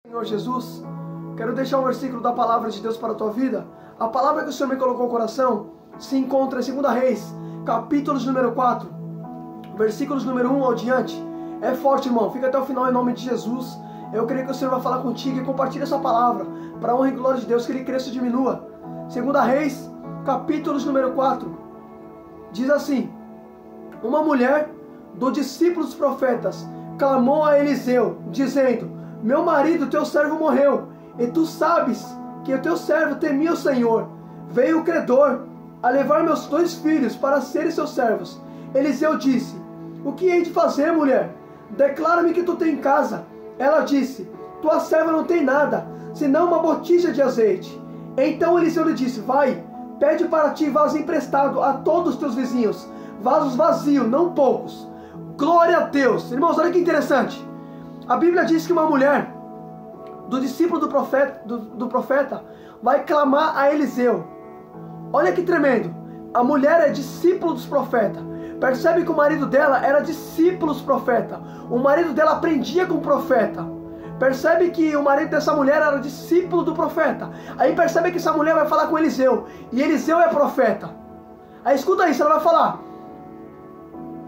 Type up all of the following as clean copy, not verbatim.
Senhor Jesus, quero deixar um versículo da palavra de Deus para a tua vida. A palavra que o Senhor me colocou no coração se encontra em 2 Reis, capítulos número 4, versículos número 1 ao diante. É forte, irmão, fica até o final em nome de Jesus. Eu creio que o Senhor vai falar contigo e compartilha essa palavra para a honra e glória de Deus, que Ele cresça e diminua. 2 Reis, capítulos número 4, diz assim: uma mulher do discípulo dos profetas clamou a Eliseu, dizendo: meu marido, teu servo, morreu, e tu sabes que o teu servo temia o Senhor. Veio o credor a levar meus 2 filhos para serem seus servos. Eliseu disse: o que hei de fazer, mulher? Declara-me que tu tem em casa. Ela disse: tua serva não tem nada, senão uma botija de azeite. Então Eliseu lhe disse: vai, pede para ti vaso emprestado a todos os teus vizinhos, vasos vazios, não poucos. Glória a Deus. Irmãos, olha que interessante. A Bíblia diz que uma mulher do discípulo do profeta vai clamar a Eliseu. Olha que tremendo. A mulher é discípulo dos profetas. Percebe que o marido dela era discípulo dos profetas. O marido dela aprendia com o profeta. Percebe que o marido dessa mulher era discípulo do profeta. Aí percebe que essa mulher vai falar com Eliseu. E Eliseu é profeta. Aí escuta isso, ela vai falar: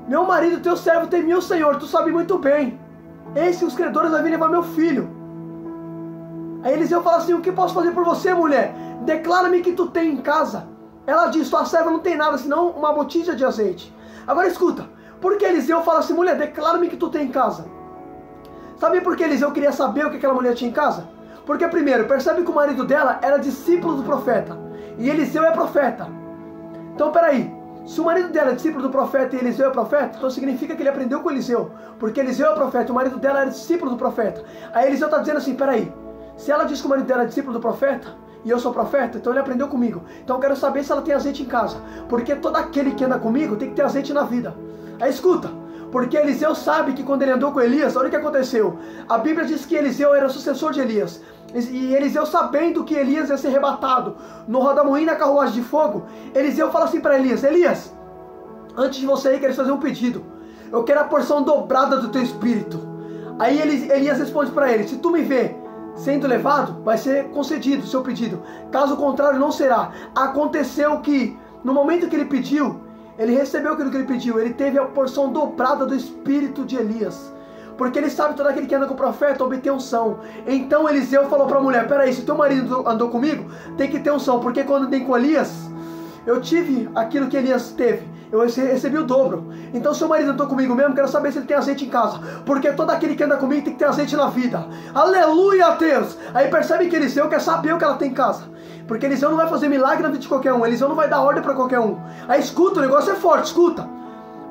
meu marido, teu servo, temia o Senhor, tu sabe muito bem. Eis que os credores vão vir levar meu filho. Aí Eliseu fala assim: o que posso fazer por você, mulher? Declara-me que tu tem em casa. Ela diz: tua serva não tem nada, senão uma botija de azeite. Agora escuta, por que Eliseu fala assim: mulher, declara-me que tu tem em casa? Sabe por que Eliseu queria saber o que aquela mulher tinha em casa? Porque primeiro, percebe que o marido dela era discípulo do profeta, e Eliseu é profeta. Então peraí, se o marido dela é discípulo do profeta e Eliseu é profeta, então significa que ele aprendeu com Eliseu, porque Eliseu é profeta e o marido dela era discípulo do profeta. Aí Eliseu está dizendo assim: peraí, se ela diz que o marido dela é discípulo do profeta e eu sou profeta, então ele aprendeu comigo. Então eu quero saber se ela tem azeite em casa, porque todo aquele que anda comigo tem que ter azeite na vida. Aí escuta, porque Eliseu sabe que quando ele andou com Elias, olha o que aconteceu. A Bíblia diz que Eliseu era o sucessor de Elias. E Eliseu, sabendo que Elias ia ser arrebatado no rodamuim na carruagem de fogo, Eliseu fala assim para Elias: Elias, antes de você ir, quero fazer um pedido. Eu quero a porção dobrada do teu espírito. Aí Elias responde para ele: se tu me vê sendo levado, vai ser concedido o seu pedido, caso contrário não será. Aconteceu que no momento que ele pediu, ele recebeu aquilo que ele pediu. Ele teve a porção dobrada do espírito de Elias, porque ele sabe que todo aquele que anda com o profeta obtém unção. Então Eliseu falou para a mulher: peraí, se teu marido andou comigo, tem que ter unção, porque quando andei com Elias, eu tive aquilo que Elias teve, eu recebi o dobro. Então seu marido andou comigo mesmo, quero saber se ele tem azeite em casa, porque todo aquele que anda comigo tem que ter azeite na vida. Aleluia a Deus. Aí percebe que Eliseu quer saber o que ela tem em casa, porque Eliseu não vai fazer milagre na vida de qualquer um, Eliseu não vai dar ordem para qualquer um. Aí escuta, o negócio é forte, escuta.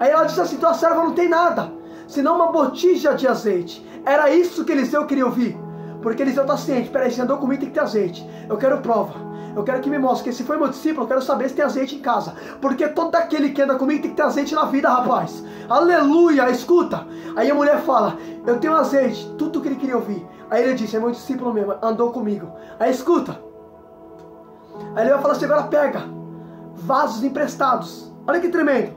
Aí ela disse assim: tua serva não tem nada, senão uma botija de azeite. Era isso que Eliseu queria ouvir, porque Eliseu está ciente: peraí, se andou comigo tem que ter azeite. Eu quero prova. Eu quero que me mostre que se foi meu discípulo, eu quero saber se tem azeite em casa, porque todo aquele que anda comigo tem que ter azeite na vida, rapaz. Aleluia, escuta. Aí a mulher fala: eu tenho azeite, tudo que ele queria ouvir. Aí ele disse: é meu discípulo mesmo, andou comigo. Aí escuta. Aí ele vai falar assim: agora pega vasos emprestados. Olha que tremendo.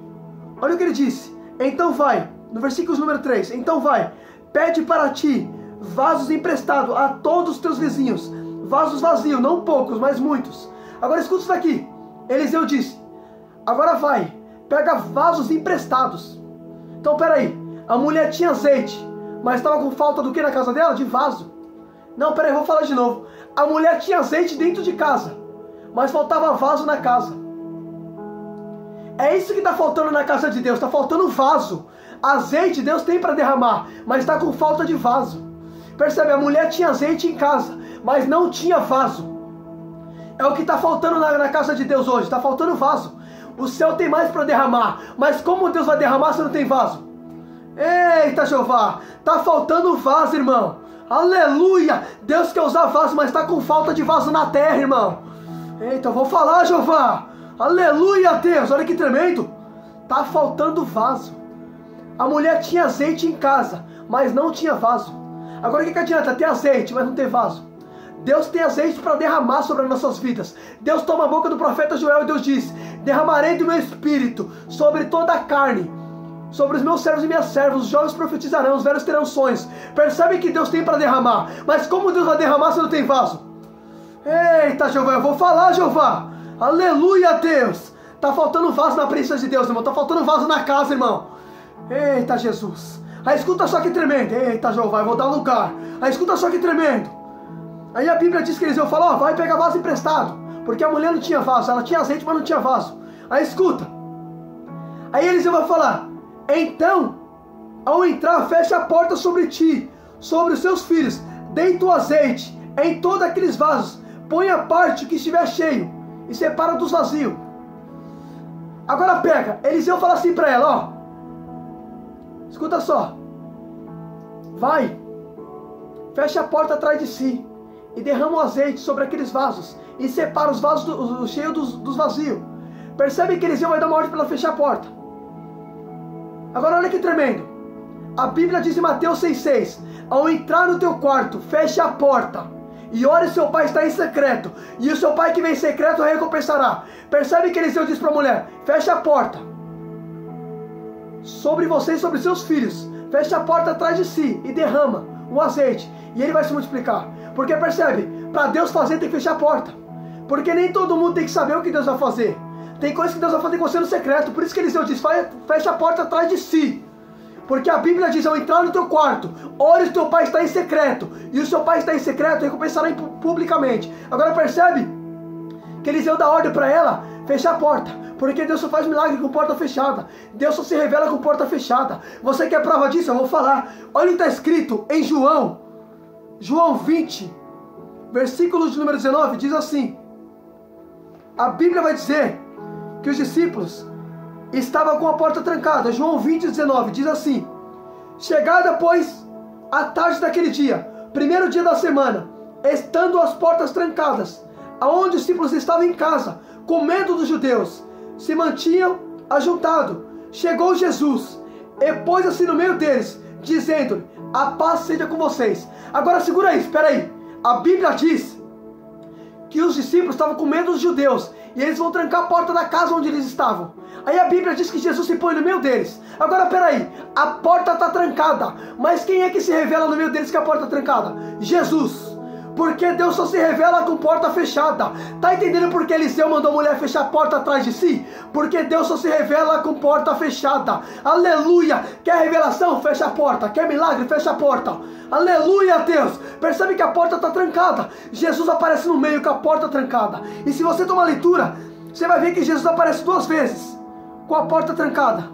Olha o que ele disse: então vai, no versículo número 3, então vai, pede para ti vasos emprestados a todos os teus vizinhos, vasos vazios, não poucos, mas muitos. Agora escuta isso daqui. Eliseu disse: agora vai, pega vasos emprestados. Então peraí, a mulher tinha azeite, mas estava com falta do que na casa dela? De vaso. Não, peraí, vou falar de novo. A mulher tinha azeite dentro de casa, mas faltava vaso na casa. É isso que está faltando na casa de Deus, está faltando vaso. Azeite Deus tem para derramar, mas está com falta de vaso. Percebe, a mulher tinha azeite em casa, mas não tinha vaso. É o que está faltando na casa de Deus hoje, está faltando vaso. O céu tem mais para derramar, mas como Deus vai derramar se não tem vaso? Eita Jeová, está faltando vaso, irmão. Aleluia, Deus quer usar vaso, mas está com falta de vaso na terra, irmão. Eita, eu vou falar, Jeová. Aleluia, Deus, olha que tremendo. Está faltando vaso. A mulher tinha azeite em casa, mas não tinha vaso. Agora o que adianta ter azeite, mas não ter vaso? Deus tem azeite para derramar sobre as nossas vidas. Deus toma a boca do profeta Joel e Deus diz: derramarei do meu espírito sobre toda a carne. sobre os meus servos e minhas servas, os jovens profetizarão, os velhos terão sonhos. Percebe que Deus tem para derramar, mas como Deus vai derramar se não tem vaso? Eita, Jeová, eu vou falar, Jeová. Aleluia, Deus. Tá faltando vaso na presença de Deus, irmão. Tá faltando vaso na casa, irmão. Eita, Jesus. Aí escuta só que tremendo. Eita, Jeová, eu vou dar lugar. Aí escuta só que tremendo. Aí a Bíblia diz que Eliseu falou, ó, vai pegar vaso emprestado. Porque a mulher não tinha vaso, ela tinha azeite, mas não tinha vaso. Aí escuta. Aí Eliseu vai falar, então, ao entrar, fecha a porta sobre ti, sobre os seus filhos, deita o azeite em todos aqueles vasos, põe a parte que estiver cheio e separa dos vazios. Agora pega, Eliseu fala assim para ela, ó, escuta só, vai, fecha a porta atrás de si e derrama o azeite sobre aqueles vasos e separa os vasos cheios dos vazios. Percebe que Eliseu vai dar uma ordem para ela fechar a porta. Agora olha que tremendo. A Bíblia diz em Mateus 6,6, ao entrar no teu quarto, fecha a porta e ore, seu pai está em secreto, e o seu pai que vem em secreto recompensará. Percebe que Eliseu diz para a mulher, fecha a porta sobre você e sobre seus filhos, fecha a porta atrás de si e derrama o azeite, e ele vai se multiplicar. Porque percebe, para Deus fazer tem que fechar a porta, porque nem todo mundo tem que saber o que Deus vai fazer. Tem coisas que Deus vai fazer com você no secreto. Por isso que Eliseu diz, fecha a porta atrás de si. Porque a Bíblia diz, ao entrar no teu quarto, ore, o teu pai está em secreto, e o seu pai está em secreto, recompensará publicamente. Agora percebe que Eliseu dá ordem para ela fechar a porta, porque Deus só faz milagre com porta fechada. Deus só se revela com porta fechada. Você quer prova disso? Eu vou falar. Olha o que está escrito em João 20, versículo de número 19, diz assim, a Bíblia vai dizer que os discípulos estavam com a porta trancada. João 20, 19, diz assim, chegada, pois, a tarde daquele dia, primeiro dia da semana, estando as portas trancadas, aonde os discípulos estavam em casa, com medo dos judeus, se mantinham ajuntados, chegou Jesus, e pôs-se no meio deles, dizendo-lhe, a paz seja com vocês. Agora segura aí, espera aí, a Bíblia diz que os discípulos estavam com medo dos judeus, e eles vão trancar a porta da casa onde eles estavam. Aí a Bíblia diz que Jesus se põe no meio deles. Agora peraí, a porta está trancada, mas quem é que se revela no meio deles que a porta está trancada? Jesus. Porque Deus só se revela com porta fechada. Tá entendendo por que Eliseu mandou a mulher fechar a porta atrás de si? Porque Deus só se revela com porta fechada. Aleluia. Quer revelação? Fecha a porta. Quer milagre? Fecha a porta. Aleluia, Deus. Percebe que a porta está trancada. Jesus aparece no meio com a porta trancada. E se você tomar leitura, você vai ver que Jesus aparece 2 vezes com a porta trancada.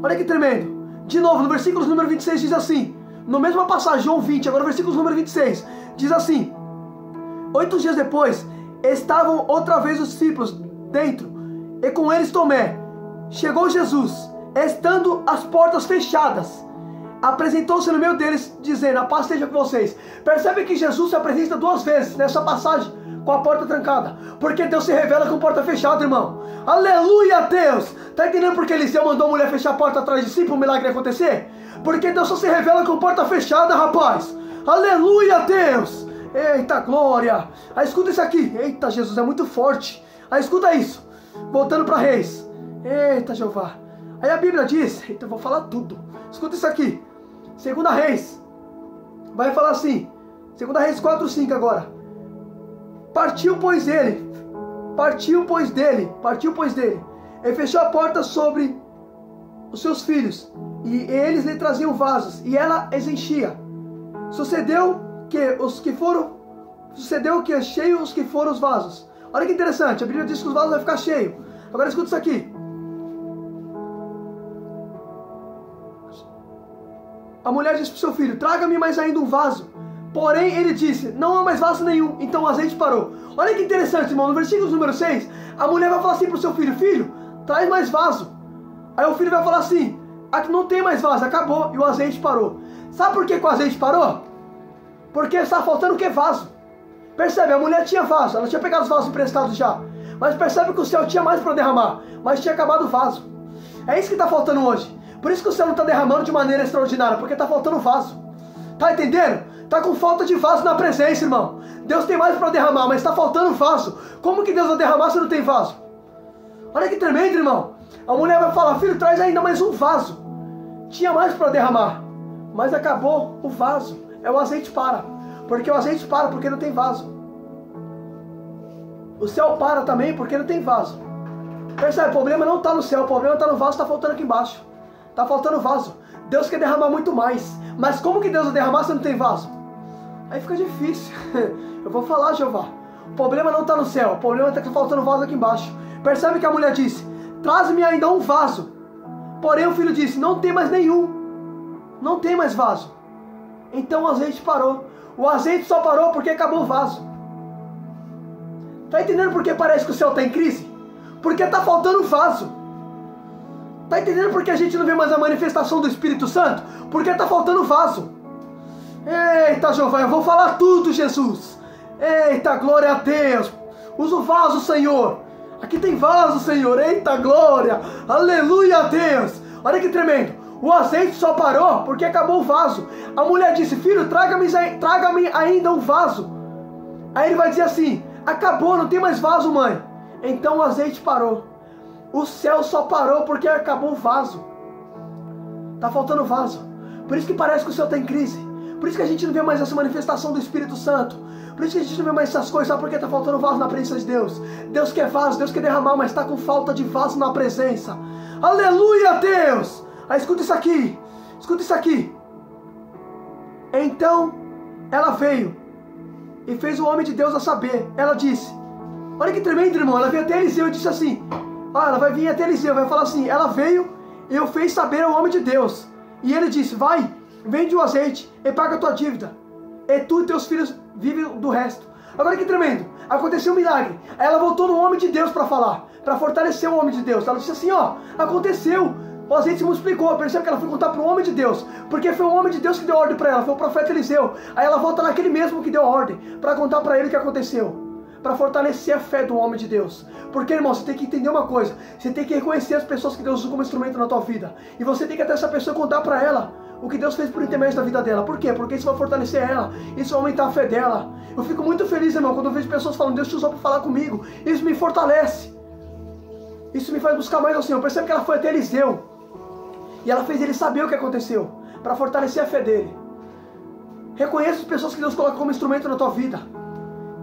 Olha que tremendo. De novo, no versículo número 26 diz assim, no mesma passagem, João 20, agora versículo número 26, diz assim, 8 dias depois, estavam outra vez os discípulos dentro, e com eles Tomé. Chegou Jesus, estando as portas fechadas, apresentou-se no meio deles, dizendo, a paz esteja com vocês. Percebe que Jesus se apresenta 2 vezes nessa passagem, com a porta trancada, porque Deus se revela com porta fechada, irmão. Aleluia, Deus. Tá entendendo porque Eliseu mandou a mulher fechar a porta atrás de si para o milagre acontecer? Porque Deus só se revela com porta fechada, rapaz. Aleluia, Deus. Eita glória. Aí escuta isso aqui. Eita, Jesus é muito forte. Aí escuta isso. Voltando para Reis. Eita, Jeová. Aí a Bíblia diz, eita, eu vou falar tudo. Escuta isso aqui. 2 Reis. Vai falar assim. 2 Reis 4:5 agora. Partiu, pois, dele, e fechou a porta sobre os seus filhos, e eles lhe traziam vasos, e ela as enchia. Sucedeu que cheio os que foram os vasos. Olha que interessante, a Bíblia diz que os vasos vão ficar cheios. Agora escuta isso aqui. A mulher disse para o seu filho, traga-me mais ainda um vaso. Porém, ele disse, não há mais vaso nenhum. Então o azeite parou. Olha que interessante, irmão. No versículo número 6, a mulher vai falar assim para o seu filho, filho, traz mais vaso. Aí o filho vai falar assim, aqui não tem mais vaso, acabou. E o azeite parou. Sabe por que o azeite parou? Porque está faltando o que? Vaso. Percebe, a mulher tinha vaso, ela tinha pegado os vasos emprestados já. Mas percebe que o céu tinha mais para derramar, mas tinha acabado o vaso. É isso que está faltando hoje. Por isso que o céu não está derramando de maneira extraordinária, porque está faltando vaso. Tá entendendo? Tá com falta de vaso na presença, irmão. Deus tem mais para derramar, mas está faltando vaso. Como que Deus vai derramar se não tem vaso? Olha que tremendo, irmão. A mulher vai falar, filho, traz ainda mais um vaso. Tinha mais para derramar, mas acabou o vaso. O azeite para. Porque o azeite para porque não tem vaso. O céu para também porque não tem vaso. Percebe? O problema não está no céu, o problema está no vaso, está faltando aqui embaixo. Está faltando vaso. Deus quer derramar muito mais. Mas como que Deus vai derramar se não tem vaso? Aí fica difícil. Eu vou falar, Jeová. O problema não está no céu, o problema está faltando vaso aqui embaixo. Percebe que a mulher disse, traz-me ainda um vaso. Porém o filho disse, não tem mais nenhum. Não tem mais vaso. Então o azeite parou. O azeite só parou porque acabou o vaso. Tá entendendo por que parece que o céu está em crise? Porque está faltando vaso. Tá entendendo por que a gente não vê mais a manifestação do Espírito Santo? Porque está faltando vaso. Eita, Jeová, eu vou falar tudo, Jesus. Eita, glória a Deus. Usa o vaso, Senhor. Aqui tem vaso, Senhor. Eita, glória. Aleluia a Deus. Olha que tremendo. O azeite só parou porque acabou o vaso. A mulher disse, filho, traga-me ainda um vaso. Aí ele vai dizer assim, acabou, não tem mais vaso, mãe. Então o azeite parou. O céu só parou porque acabou o vaso. Tá faltando vaso. Por isso que parece que o céu está em crise. Por isso que a gente não vê mais essa manifestação do Espírito Santo. Por isso que a gente não vê mais essas coisas. Sabe por que está faltando vaso na presença de Deus? Deus quer vaso, Deus quer derramar, mas está com falta de vaso na presença. Aleluia, Deus! Aí escuta isso aqui. Escuta isso aqui. Então ela veio e fez o homem de Deus a saber. Ela disse, olha que tremendo, irmão. Ela veio até Eliseu e disse assim, ela vai vir até Eliseu, vai falar assim, ela veio e eu fez saber ao homem de Deus. E ele disse, vai, vende o azeite e paga a tua dívida. E tu e teus filhos vivem do resto. Agora que tremendo. Aconteceu um milagre. Aí ela voltou no homem de Deus para falar, para fortalecer o homem de Deus. Ela disse assim, aconteceu. O azeite se multiplicou. Percebe que ela foi contar para o homem de Deus. Porque foi o homem de Deus que deu ordem para ela. Foi o profeta Eliseu. Aí ela volta naquele mesmo que deu a ordem. Para contar para ele o que aconteceu. Para fortalecer a fé do homem de Deus. Porque, irmão, você tem que entender uma coisa. Você tem que reconhecer as pessoas que Deus usa como instrumento na tua vida. E você tem que até essa pessoa contar para ela o que Deus fez por intermédio da vida dela. Por quê? Porque isso vai fortalecer ela. Isso vai aumentar a fé dela. Eu fico muito feliz, irmão, quando eu vejo pessoas falando, Deus te usou para falar comigo. Isso me fortalece. Isso me faz buscar mais ao Senhor. Percebe que ela foi até Eliseu. E ela fez ele saber o que aconteceu. Para fortalecer a fé dele. Reconheça as pessoas que Deus coloca como instrumento na tua vida.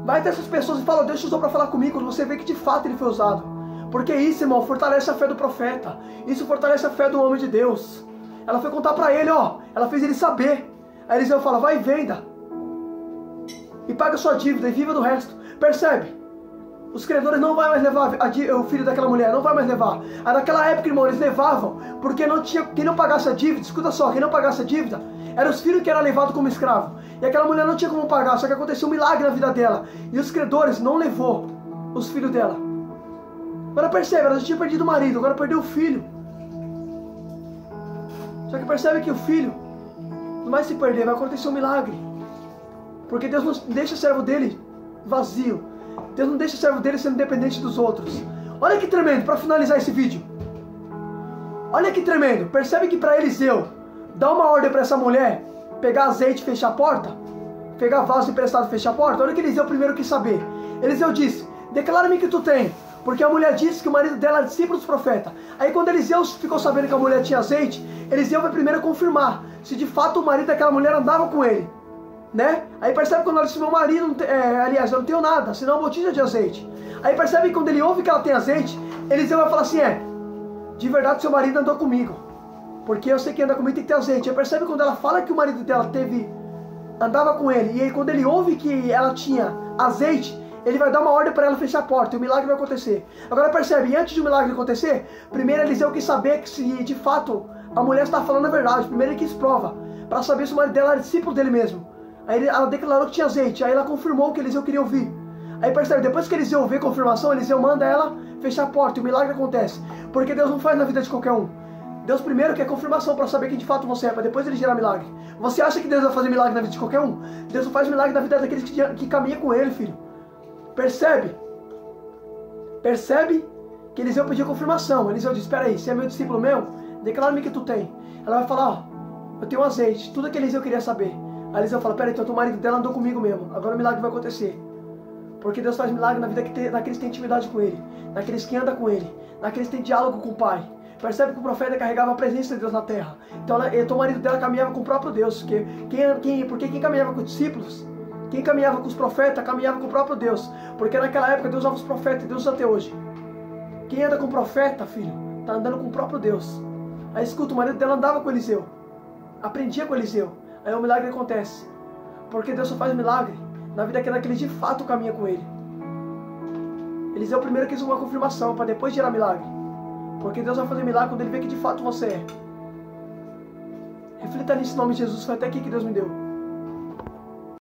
Vai até essas pessoas e fala, Deus te usou para falar comigo. Quando você vê que de fato ele foi usado. Porque isso, irmão, fortalece a fé do profeta. Isso fortalece a fé do homem de Deus. Ela foi contar para ele, ela fez ele saber. Aí Eliseu fala, vai e venda. E paga sua dívida e viva do resto. Percebe? Os credores não vão mais levar o filho daquela mulher, não vai mais levar. Aí naquela época, irmão, eles levavam, porque não tinha, quem não pagasse a dívida, escuta só, quem não pagasse a dívida, eram os filhos que eram levados como escravo. E aquela mulher não tinha como pagar, só que aconteceu um milagre na vida dela. E os credores não levou os filhos dela. Agora percebe, ela já tinha perdido o marido, agora perdeu o filho. Só que percebe que o filho não vai se perder, vai acontecer um milagre. Porque Deus não deixa o servo dele vazio. Deus não deixa o servo dele sendo dependente dos outros. Olha que tremendo, para finalizar esse vídeo. Olha que tremendo, percebe que para Eliseu dá uma ordem para essa mulher pegar azeite e fechar a porta? Pegar vaso emprestado e fechar a porta? Olha o que Eliseu primeiro quis saber. Eliseu disse, declara-me que tu tem. Porque a mulher disse que o marido dela era discípulo dos profetas. Aí quando Eliseu ficou sabendo que a mulher tinha azeite, Eliseu vai primeiro confirmar se de fato o marido daquela mulher andava com ele. Né? Aí percebe quando ela disse, meu marido, aliás, eu não tenho nada, senão uma botija de azeite. Aí percebe que quando ele ouve que ela tem azeite, Eliseu vai falar assim, de verdade seu marido andou comigo. Porque eu sei que anda comigo tem que ter azeite. Aí percebe quando ela fala que o marido dela andava com ele, e aí quando ele ouve que ela tinha azeite, ele vai dar uma ordem para ela fechar a porta e o milagre vai acontecer. Agora percebe, antes de o milagre acontecer, primeiro Eliseu quis saber que se de fato a mulher está falando a verdade. Primeiro ele quis prova, para saber se o marido dela era discípulo dele mesmo. Aí ela declarou que tinha azeite, aí ela confirmou o que Eliseu queria ouvir. Aí percebe, depois que Eliseu ouvir a confirmação, Eliseu manda ela fechar a porta e o milagre acontece. Porque Deus não faz na vida de qualquer um. Deus primeiro quer confirmação para saber quem de fato você é, para depois ele gerar milagre. Você acha que Deus vai fazer milagre na vida de qualquer um? Deus não faz milagre na vida daqueles que caminham com ele, filho. Percebe? Percebe que Eliseu pediu confirmação. Eliseu disse, espera aí, se é meu discípulo meu, declara-me que tu tem. Ela vai falar, eu tenho azeite, tudo que Eliseu queria saber. Aí Eliseu fala, pera aí, então o marido dela andou comigo mesmo, agora o milagre vai acontecer. Porque Deus faz milagre na vida daqueles que têm intimidade com Ele, naqueles que andam com Ele, naqueles que têm diálogo com o Pai. Percebe que o profeta carregava a presença de Deus na terra. Então o marido dela caminhava com o próprio Deus. Porque quem caminhava com os discípulos, quem caminhava com os profetas, caminhava com o próprio Deus. Porque naquela época Deus usava os profetas e Deus usa até hoje. Quem anda com o profeta, filho, está andando com o próprio Deus. Aí escuta, o marido dela andava com Eliseu, aprendia com Eliseu. Aí o milagre acontece. Porque Deus só faz milagre na vida daquele que de fato caminha com Ele. Eliseu primeiro quis uma confirmação para depois gerar milagre. Porque Deus vai fazer milagre quando Ele vê que de fato você é. Reflita nisso em nome de Jesus. Foi até aqui que Deus me deu.